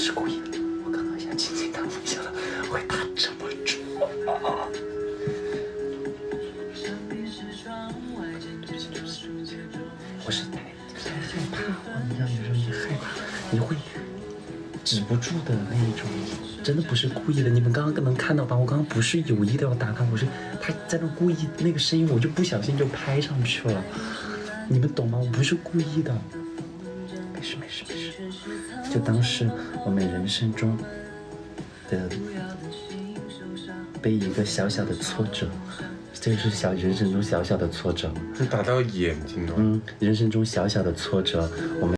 是故意的，我刚刚想轻轻的，没想到会打这么重。我是太害怕，你知道，有时候你害怕，你会止不住的那一种，真的不是故意的。你们刚刚能看到吧？我刚刚不是有意的要打他，我是他在那故意那个声音，我就不小心就拍上去了。你们懂吗？我不是故意的。没事没事没事，就当是我们人生中的被一个小小的挫折，这个是人生中小小的挫折。是打到眼睛了。人生中小小的挫折，我们。